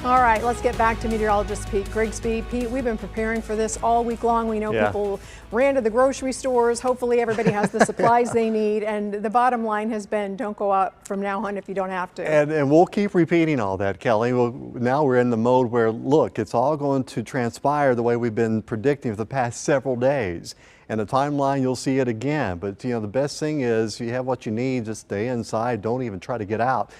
All right, let's get back to meteorologist Pete Grigsby. Pete, we've been preparing for this all week long. We know people ran to the grocery stores. Hopefully everybody has the supplies they need. And the bottom line has been, don't go out from now on if you don't have to. And we'll keep repeating all that, Kelly. Now we're in the mode where, look, it's all going to transpire the way we've been predicting for the past several days. And the timeline, you'll see it again. But, the best thing is you have what you need. Just stay inside. Don't even try to get out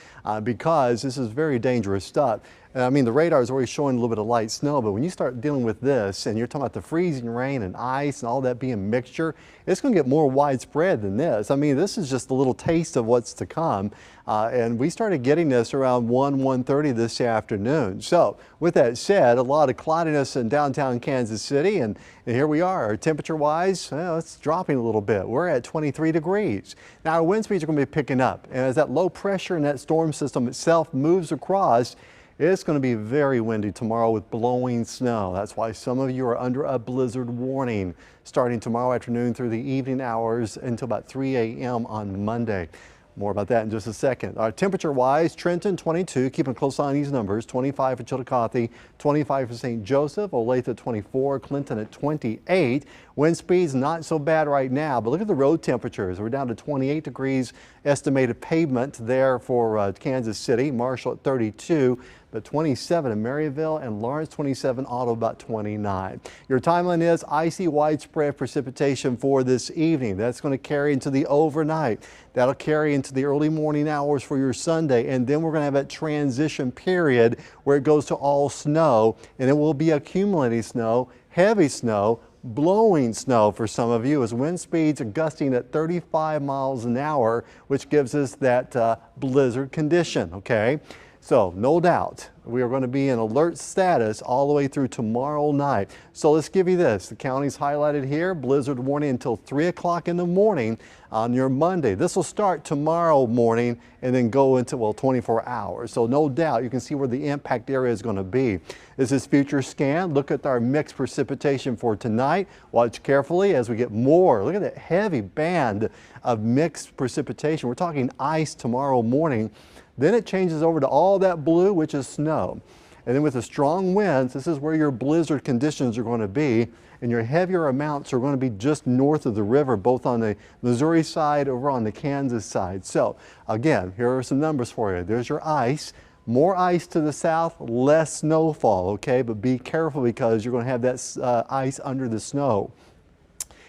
because this is very dangerous stuff. I mean, the radar is already showing a little bit of light snow, but when you start dealing with this and you're talking about the freezing rain and ice and all that being mixture, it's going to get more widespread than this. I mean, this is just a little taste of what's to come. And we started getting this around 1:30 this afternoon. So with that said, a lot of cloudiness in downtown Kansas City. And here we are. Temperature wise, well, it's dropping a little bit. We're at 23 degrees. Now our wind speeds are going to be picking up. And as that low pressure in that storm system itself moves across, it's going to be very windy tomorrow with blowing snow. That's why some of you are under a blizzard warning starting tomorrow afternoon through the evening hours until about 3 a.m. on Monday. More about that in just a second. Temperature-wise, Trenton 22, keeping a close eye on these numbers. 25 for Chillicothe, 25 for St. Joseph, Olathe at 24, Clinton at 28. Wind speeds not so bad right now, but look at the road temperatures. We're down to 28 degrees estimated pavement there for Kansas City, Marshall at 32. But 27 in Maryville and Lawrence 27, Otto about 29. Your timeline is icy widespread precipitation for this evening. That's going to carry into the overnight. That'll carry into the early morning hours for your Sunday. And then we're going to have that transition period where it goes to all snow, and it will be accumulating snow, heavy snow, blowing snow for some of you as wind speeds are gusting at 35 miles an hour, which gives us that blizzard condition, okay? So no doubt we are going to be in alert status all the way through tomorrow night. So let's give you this. The county's highlighted here, blizzard warning until 3 o'clock in the morning on your Monday. This will start tomorrow morning and then go into, well, 24 hours. So no doubt you can see where the impact area is going to be. This is future scan. Look at our mixed precipitation for tonight. Watch carefully as we get more. Look at that heavy band of mixed precipitation. We're talking ice tomorrow morning. Then it changes over to all that blue, which is snow. And then with the strong winds, this is where your blizzard conditions are going to be. And your heavier amounts are going to be just north of the river, both on the Missouri side over on the Kansas side. So again, here are some numbers for you. There's your ice. More ice to the south, less snowfall, okay? But be careful because you're going to have that ice under the snow.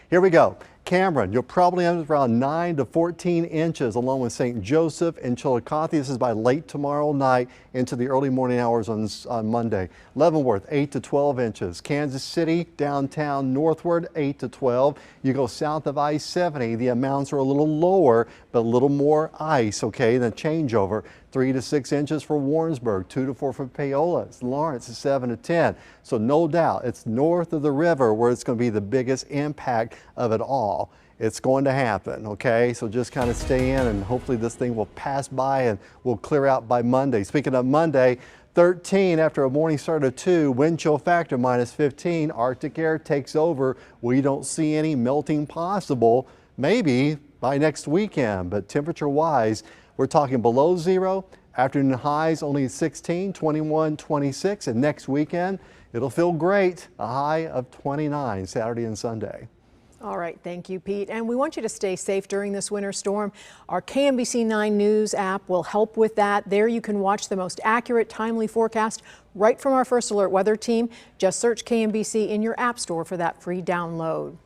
Here we go. Cameron, you'll probably end around 9 to 14 inches along with St. Joseph and Chillicothe. This is by late tomorrow night into the early morning hours on Monday. Leavenworth, 8 to 12 inches. Kansas City, downtown northward, 8 to 12. You go south of I-70, the amounts are a little lower, but a little more ice, okay, than changeover. 3 to 6 inches for Warrensburg, 2 to 4 for Paola. Lawrence is 7 to 10. So no doubt it's north of the river where it's going to be the biggest impact of it all. It's going to happen, okay? So just kind of stay in and hopefully this thing will pass by and will clear out by Monday. Speaking of Monday, 13 after a morning start of 2, wind chill factor minus 15. Arctic air takes over. We don't see any melting possible, maybe by next weekend, but temperature wise, we're talking below zero. Afternoon highs only 16, 21, 26, and next weekend it'll feel great. A high of 29 Saturday and Sunday. All right, thank you, Pete. And we want you to stay safe during this winter storm. Our KMBC 9 News app will help with that. There you can watch the most accurate, timely forecast right from our First Alert weather team. Just search KMBC in your app store for that free download.